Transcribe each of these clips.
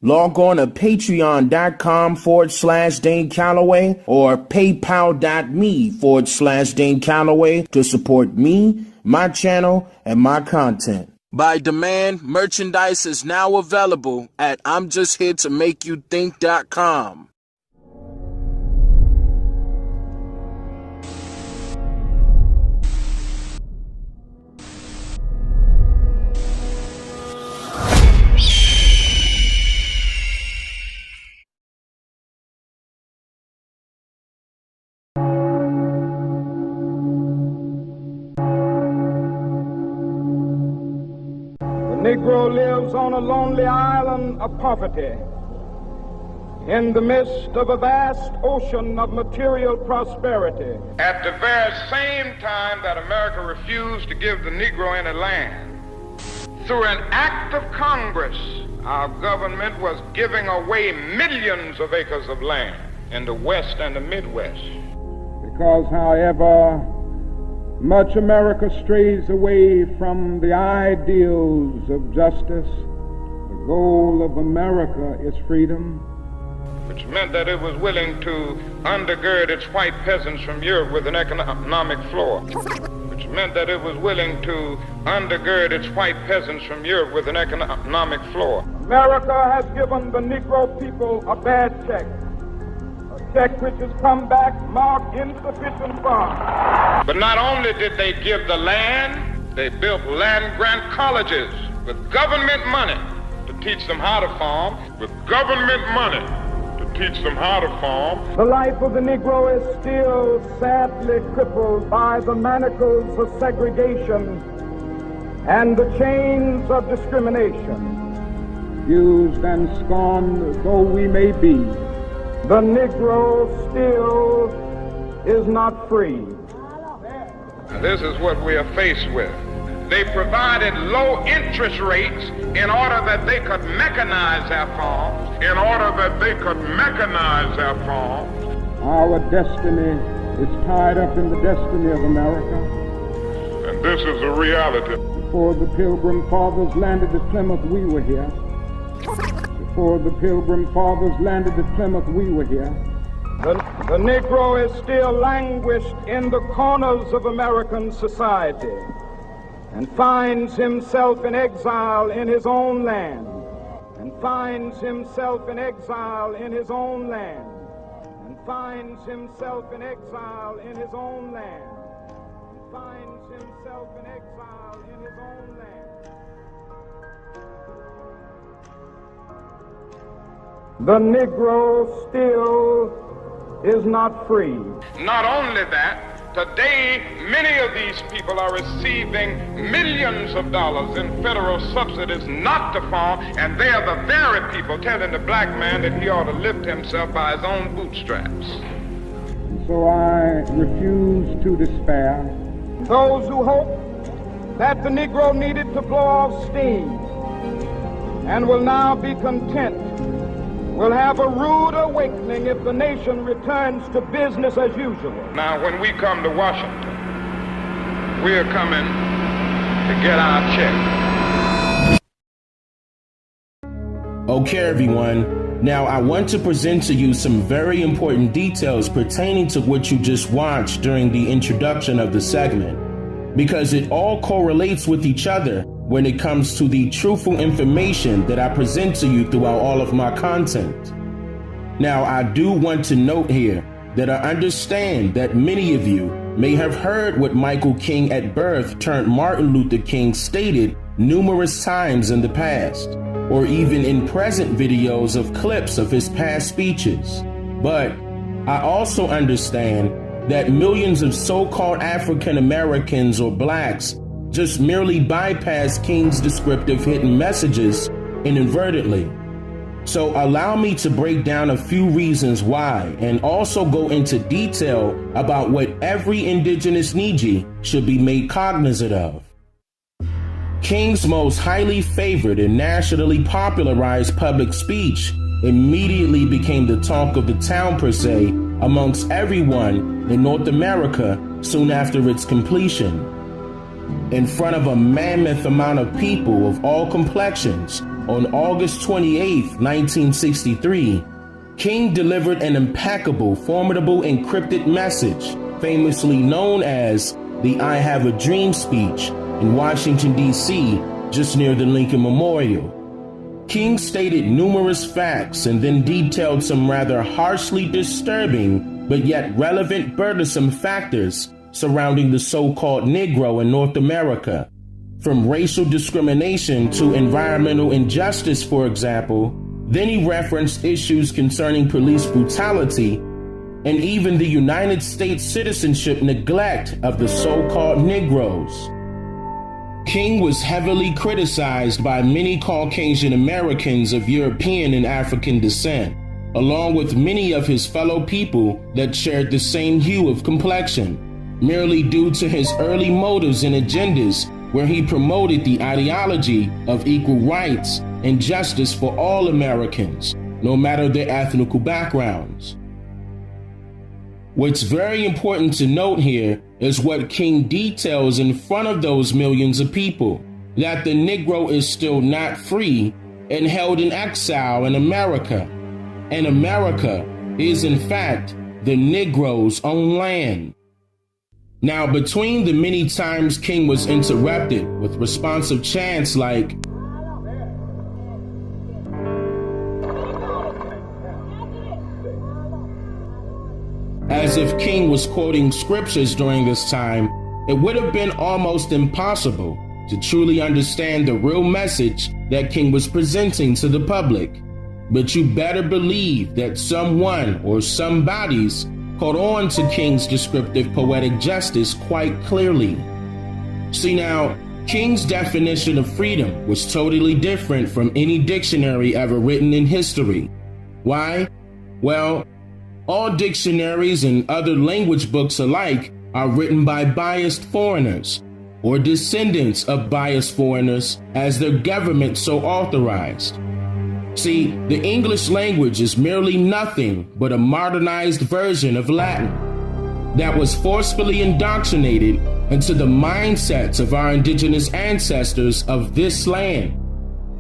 Log on to patreon.com/Dane Calloway or paypal.me/Dane Calloway to support me, my channel, and my content. By demand, merchandise is now available at I'mJustHereToMakeYouThink.com. The Negro lives on a lonely island of poverty in the midst of a vast ocean of material prosperity. At the very same time that America refused to give the Negro any land, through an act of Congress, our government was giving away millions of acres of land in the West and the Midwest. Because, however much America strays away from the ideals of justice, the goal of America is freedom. Which meant that it was willing to undergird its white peasants from Europe with an economic floor. Which meant that it was willing to undergird its white peasants from Europe with an economic floor. America has given the Negro people a bad check. A check which has come back marked insufficient funds. But not only did they give the land, they built land grant colleges with government money to teach them how to farm, with government money to teach them how to farm. The life of the Negro is still sadly crippled by the manacles of segregation and the chains of discrimination. Used and scorned though we may be, the Negro still is not free. Now, this is what we are faced with. They provided low interest rates in order that they could mechanize their farms. Our destiny is tied up in the destiny of America. And this is a reality. Before the Pilgrim Fathers landed at Plymouth, we were here. Before the Pilgrim Fathers landed at Plymouth, we were here. The Negro is still languished in the corners of American society and finds himself in exile in his own land. And finds himself in exile in his own land. And finds himself in exile in his own land. And finds himself in exile in his own land. The Negro still is not free. Not only that, today many of these people are receiving millions of dollars in federal subsidies not to farm, and they are the very people telling the black man that he ought to lift himself by his own bootstraps. And so I refuse to despair. Those who hope that the Negro needed to blow off steam and will now be content will have a rude awakening if the nation returns to business as usual. Now, when we come to Washington, we're coming to get our check. Okay, everyone. Now, I want to present to you some very important details pertaining to what you just watched during the introduction of the segment, because it all correlates with each other when it comes to the truthful information that I present to you throughout all of my content. Now, I do want to note here that I understand that many of you may have heard what Michael King at birth turned Martin Luther King stated numerous times in the past, or even in present videos of clips of his past speeches. But I also understand that millions of so-called African Americans or blacks just merely bypass King's descriptive hidden messages inadvertently. So allow me to break down a few reasons why, and also go into detail about what every indigenous Neji should be made cognizant of. King's most highly favored and nationally popularized public speech immediately became the talk of the town per se amongst everyone in North America soon after its completion. In front of a mammoth amount of people of all complexions, on August 28, 1963, King delivered an impeccable, formidable encrypted message, famously known as the I Have a Dream speech in Washington, D.C., just near the Lincoln Memorial. King stated numerous facts and then detailed some rather harshly disturbing but yet relevant burdensome factors surrounding the so-called Negro in North America. From racial discrimination to environmental injustice, for example. Then he referenced issues concerning police brutality and even the United States citizenship neglect of the so-called Negroes. King was heavily criticized by many Caucasian Americans of European and African descent, along with many of his fellow people that shared the same hue of complexion, merely due to his early motives and agendas where he promoted the ideology of equal rights and justice for all Americans, no matter their ethnic backgrounds. What's very important to note here is what King details in front of those millions of people, that the Negro is still not free and held in exile in America, and America is in fact the Negro's own land. Now, between the many times King was interrupted with responsive chants like, as if King was quoting scriptures during this time, it would have been almost impossible to truly understand the real message that King was presenting to the public. But you better believe that someone or somebodies caught on to King's descriptive poetic justice quite clearly. See now, King's definition of freedom was totally different from any dictionary ever written in history. Why? Well, all dictionaries and other language books alike are written by biased foreigners or descendants of biased foreigners as their government so authorized. See, the English language is merely nothing but a modernized version of Latin that was forcefully indoctrinated into the mindsets of our indigenous ancestors of this land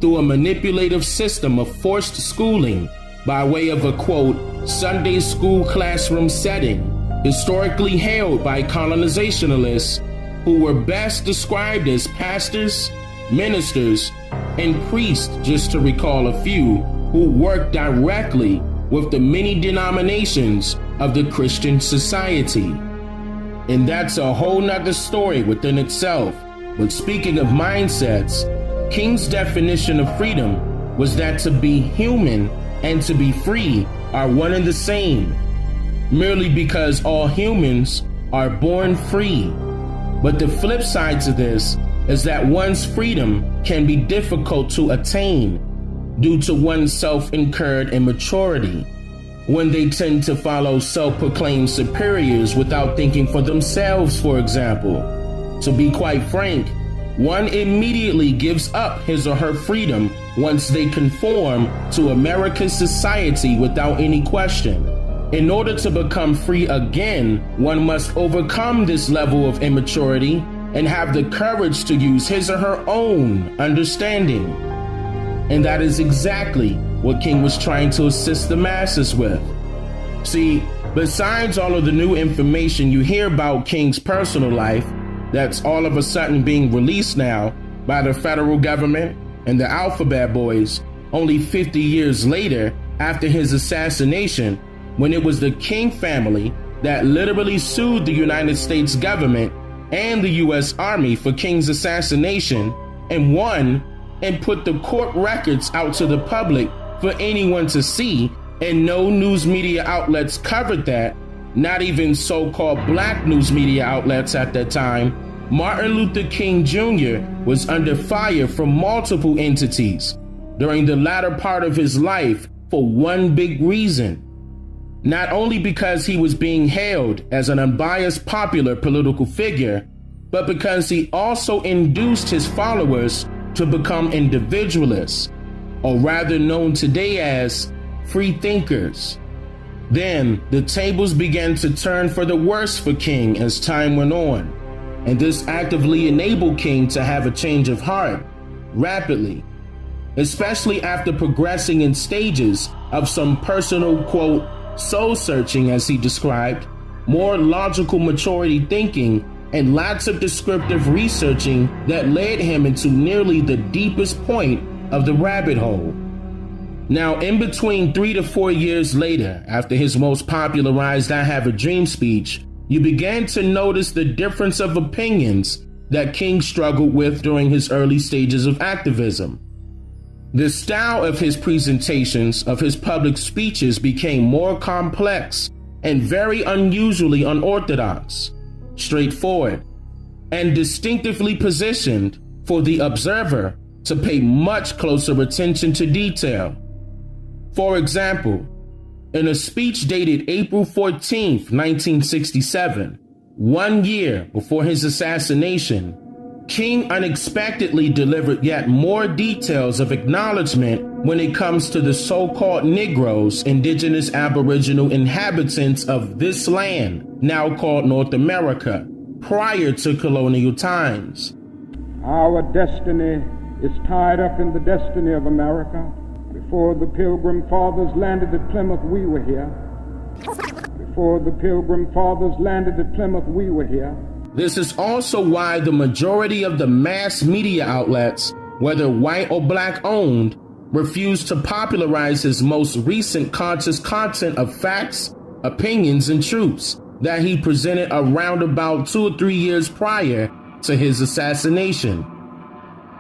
through a manipulative system of forced schooling by way of a, quote, Sunday school classroom setting, historically held by colonizationalists who were best described as pastors, ministers, and priests, just to recall a few, who worked directly with the many denominations of the Christian society. And that's a whole nother story within itself. But speaking of mindsets, King's definition of freedom was that to be human and to be free are one and the same, merely because all humans are born free. But the flip side to this is that one's freedom can be difficult to attain due to one's self-incurred immaturity, when they tend to follow self-proclaimed superiors without thinking for themselves, for example. To be quite frank, one immediately gives up his or her freedom once they conform to American society without any question. In order to become free again, one must overcome this level of immaturity and have the courage to use his or her own understanding. And that is exactly what King was trying to assist the masses with. See, besides all of the new information you hear about King's personal life, that's all of a sudden being released now by the federal government and the Alphabet Boys only 50 years later after his assassination, when it was the King family that literally sued the United States government and the U.S. Army for King's assassination and won, and put the court records out to the public for anyone to see, and no news media outlets covered that, not even so-called black news media outlets at that time. Martin Luther King Jr. was under fire from multiple entities during the latter part of his life for one big reason. Not only because he was being hailed as an unbiased popular political figure, but because he also induced his followers to become individualists, or rather known today as free thinkers. Then the tables began to turn for the worse for King as time went on, and this actively enabled King to have a change of heart rapidly. especially after progressing in stages of some personal, quote, soul searching, as he described, more logical maturity thinking, and lots of descriptive researching that led him into nearly the deepest point of the rabbit hole. Now, in between 3 to 4 years later, after his most popularized I Have a Dream speech, you began to notice the difference of opinions that King struggled with during his early stages of activism. The style of his presentations of his public speeches became more complex and very unusually unorthodox, straightforward, and distinctively positioned for the observer to pay much closer attention to detail. For example, in a speech dated April 14th, 1967, 1 year before his assassination, King unexpectedly delivered yet more details of acknowledgement when it comes to the so-called Negroes, indigenous aboriginal inhabitants of this land, now called North America, prior to colonial times. Our destiny is tied up in the destiny of America. Before the Pilgrim Fathers landed at Plymouth, we were here. Before the Pilgrim Fathers landed at Plymouth, we were here. This is also why the majority of the mass media outlets, whether white or black owned, refuse to popularize his most recent conscious content of facts, opinions, and truths that he presented around about 2 or 3 years prior to his assassination.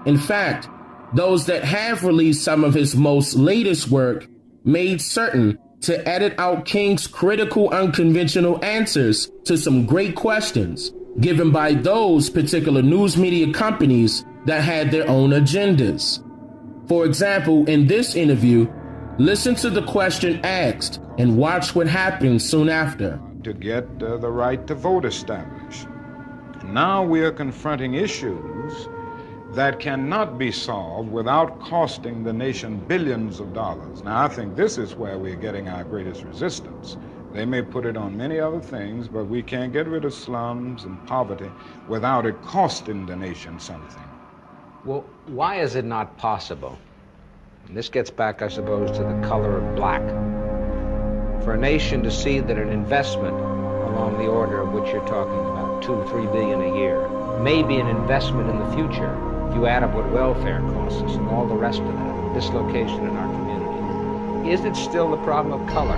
In fact, those that have released some of his most latest work made certain to edit out King's critical, unconventional answers to some great questions given by those particular news media companies that had their own agendas. For example, in this interview, listen to the question asked and watch what happens soon after. To get the right to vote established. Now we are confronting issues that cannot be solved without costing the nation billions of dollars. Now, I think this is where we're getting our greatest resistance. They may put it on many other things, but we can't get rid of slums and poverty without it costing the nation something. Well, why is it not possible? And this gets back, I suppose, to the color of black. For a nation to see that an investment along the order of which you're talking about, 2-3 billion a year, may be an investment in the future, if you add up what welfare costs us and all the rest of that, dislocation in our community. Is it still the problem of color?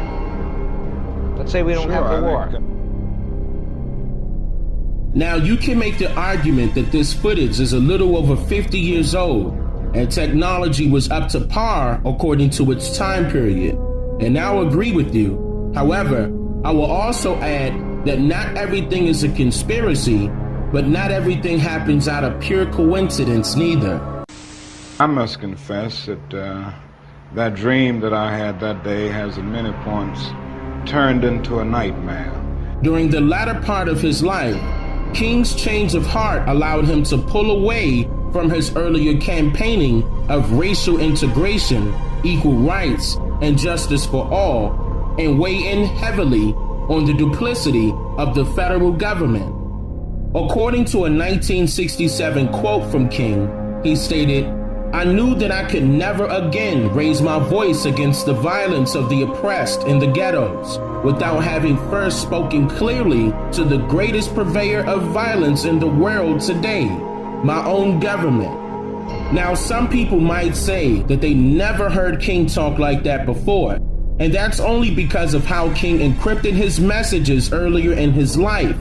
Let's say we don't have the war. Now, you can make the argument that this footage is a little over 50 years old, and technology was up to par according to its time period. And I'll agree with you. However, I will also add that not everything is a conspiracy, but not everything happens out of pure coincidence neither. I must confess that that dream that I had that day has at many points turned into a nightmare. During the latter part of his life, King's change of heart allowed him to pull away from his earlier campaigning of racial integration, equal rights, and justice for all, and weigh in heavily on the duplicity of the federal government. According to a 1967 quote from King, he stated, "I knew that I could never again raise my voice against the violence of the oppressed in the ghettos without having first spoken clearly to the greatest purveyor of violence in the world today, my own government." Now, some people might say that they never heard King talk like that before, and that's only because of how King encrypted his messages earlier in his life.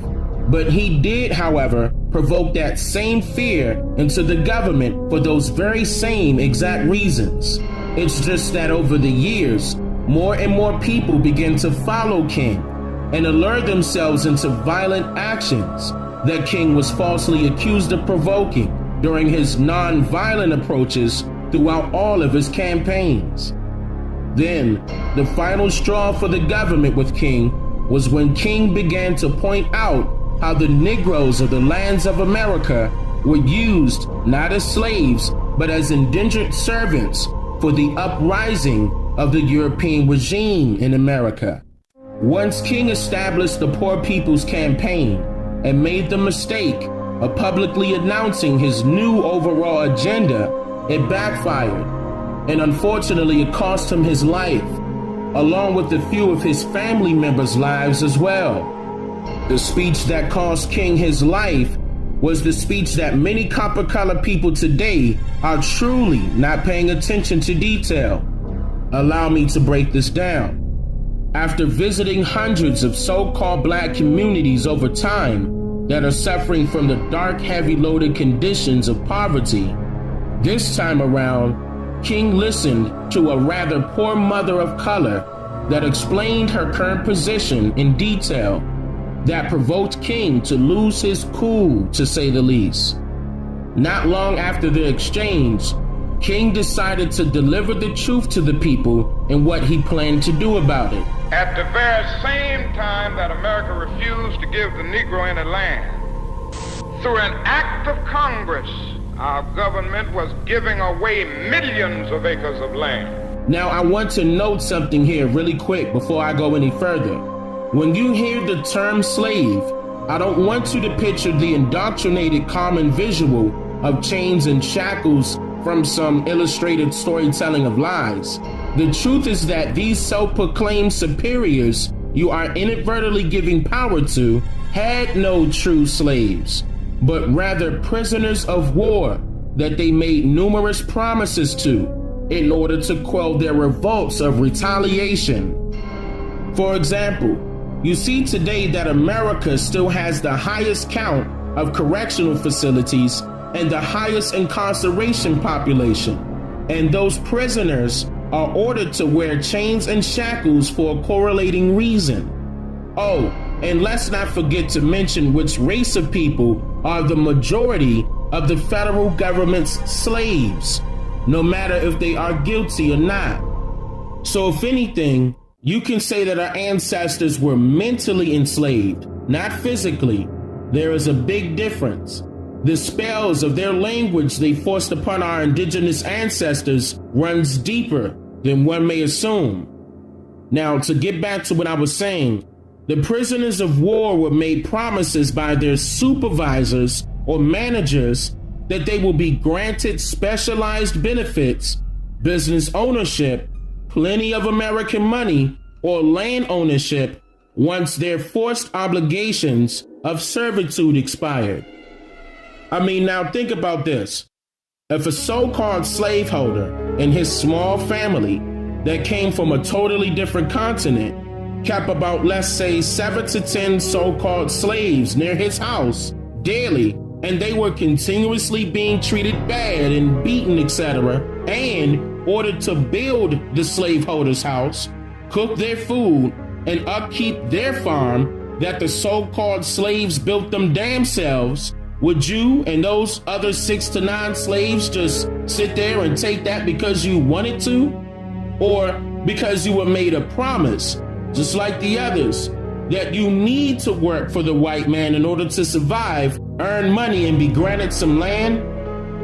But he did, however, provoke that same fear into the government for those very same exact reasons. It's just that over the years, more and more people begin to follow King and allure themselves into violent actions that King was falsely accused of provoking during his non-violent approaches throughout all of his campaigns. Then, the final straw for the government with King was when King began to point out how the Negroes of the lands of America were used not as slaves, but as indentured servants for the uprising of the European regime in America. Once King established the Poor People's Campaign and made the mistake of publicly announcing his new overall agenda, it backfired. and unfortunately it cost him his life, along with a few of his family members' lives as well. The speech that cost King his life was the speech that many copper-colored people today are truly not paying attention to detail. Allow me to break this down. After visiting hundreds of so-called black communities over time that are suffering from the dark, heavy-loaded conditions of poverty, this time around, King listened to a rather poor mother of color that explained her current position in detail that provoked King to lose his cool, to say the least. Not long after the exchange, King decided to deliver the truth to the people and what he planned to do about it. At the very same time that America refused to give the Negro any land, through an act of Congress, our government was giving away millions of acres of land. Now, I want to note something here really quick before I go any further. When you hear the term slave, I don't want you to picture the indoctrinated common visual of chains and shackles from some illustrated storytelling of lies. The truth is that these self-proclaimed superiors you are inadvertently giving power to had no true slaves, but rather prisoners of war that they made numerous promises to in order to quell their revolts of retaliation. For example, you see today that America still has the highest count of correctional facilities and the highest incarceration population, and those prisoners are ordered to wear chains and shackles for a correlating reason. Oh, and let's not forget to mention which race of people are the majority of the federal government's slaves, no matter if they are guilty or not. So if anything, you can say that our ancestors were mentally enslaved, not physically. There is a big difference. The spells of their language they forced upon our indigenous ancestors runs deeper than one may assume. Now, to get back to what I was saying, the prisoners of war were made promises by their supervisors or managers that they will be granted specialized benefits, business ownership, plenty of American money, or land ownership once their forced obligations of servitude expired. I mean, now think about this. If a so-called slaveholder and his small family that came from a totally different continent kept about, let's say, 7 to 10 so-called slaves near his house daily, and they were continuously being treated bad and beaten, etc., and ordered to build the slaveholder's house, cook their food, and upkeep their farm that the so-called slaves built them damn selves, would you and those other 6 to 9 slaves just sit there and take that because you wanted to? Or because you were made a promise, just like the others, that you need to work for the white man in order to survive, earn money, and be granted some land?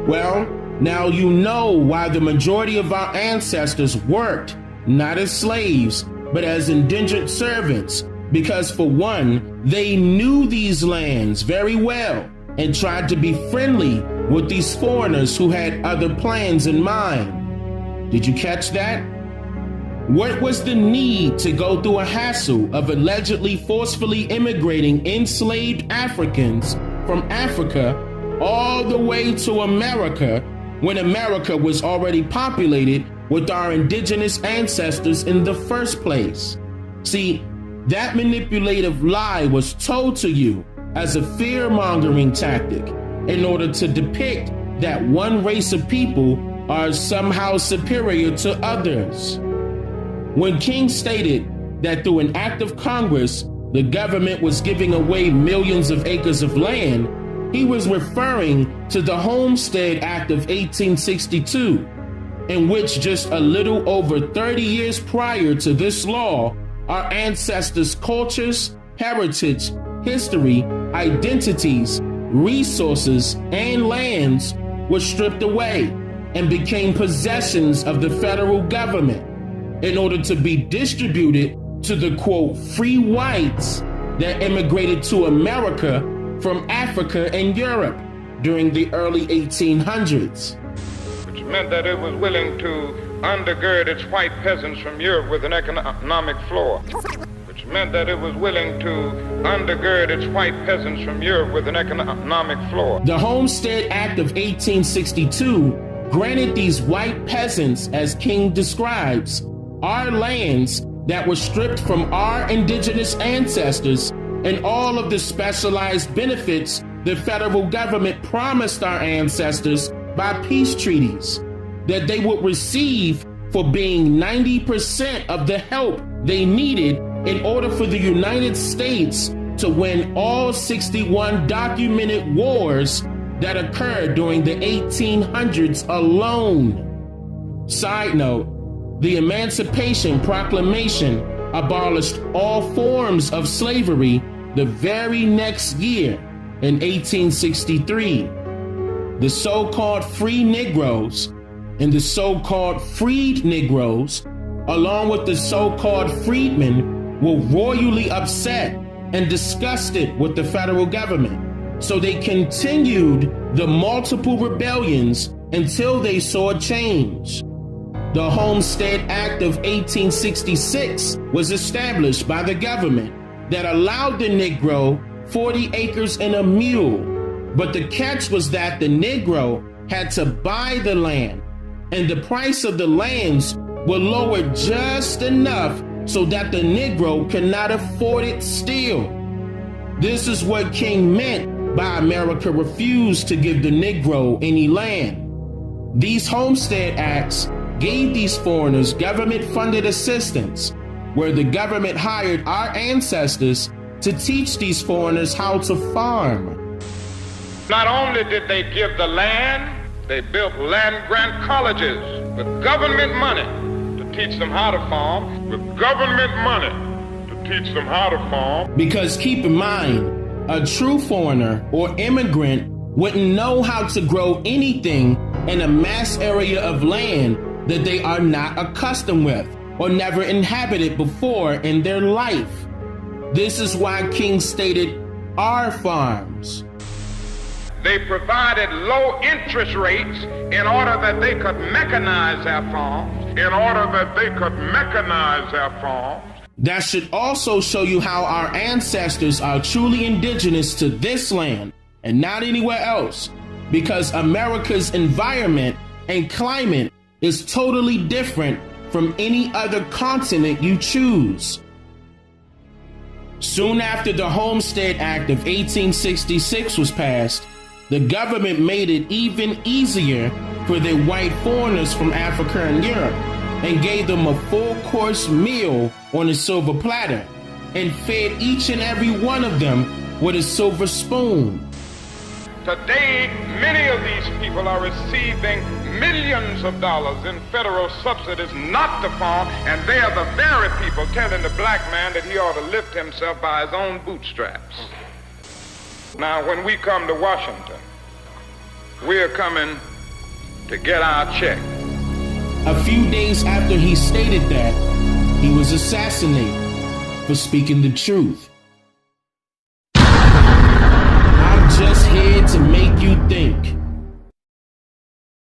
Well, now you know why the majority of our ancestors worked, not as slaves, but as indentured servants, because for one, they knew these lands very well and tried to be friendly with these foreigners who had other plans in mind. Did you catch that? What was the need to go through a hassle of allegedly forcefully immigrating enslaved Africans from Africa all the way to America when America was already populated with our indigenous ancestors in the first place? See, that manipulative lie was told to you as a fear-mongering tactic in order to depict that one race of people are somehow superior to others. When King stated that through an act of Congress, the government was giving away millions of acres of land, he was referring to the Homestead Act of 1862, in which just a little over 30 years prior to this law, our ancestors' cultures, heritage, history, identities, resources, and lands were stripped away and became possessions of the federal government in order to be distributed to the, quote, free whites that immigrated to America from Africa and Europe during the early 1800s. Which meant that it was willing to undergird its white peasants from Europe with an economic floor, which meant that it was willing to undergird its white peasants from Europe with an economic floor. The Homestead Act of 1862 granted these white peasants, as King describes, our lands that were stripped from our indigenous ancestors and all of the specialized benefits the federal government promised our ancestors by peace treaties that they would receive for being 90% of the help they needed in order for the United States to win all 61 documented wars that occurred during the 1800s alone. Side note, the Emancipation Proclamation abolished all forms of slavery the very next year in 1863. The so-called free Negroes and the so-called freed Negroes, along with the so-called freedmen, were royally upset and disgusted with the federal government. So they continued the multiple rebellions until they saw a change. The Homestead Act of 1866 was established by the government that allowed the Negro 40 acres and a mule. But the catch was that the Negro had to buy the land, and the price of the lands were lowered just enough so that the Negro could not afford it still. This is what King meant by America refused to give the Negro any land. These Homestead Acts gave these foreigners government-funded assistance, where the government hired our ancestors to teach these foreigners how to farm. Not only did they give the land, they built land-grant colleges with government money to teach them how to farm, with government money to teach them how to farm. Because keep in mind, a true foreigner or immigrant wouldn't know how to grow anything in a mass area of land that they are not accustomed with or never inhabited before in their life. This is why King stated our farms. They provided low interest rates in order that they could mechanize their farms, That should also show you how our ancestors are truly indigenous to this land and not anywhere else, because America's environment and climate is totally different from any other continent you choose. Soon after the Homestead Act of 1866 was passed, the government made it even easier for their white foreigners from Africa and Europe and gave them a full-course meal on a silver platter and fed each and every one of them with a silver spoon. Today, many of these people are receiving millions of dollars in federal subsidies not to farm, and they are the very people telling the black man that he ought to lift himself by his own bootstraps. Now, when we come to Washington, we're coming to get our check. A few days after he stated that, he was assassinated for speaking the truth. I'm just here to make you think.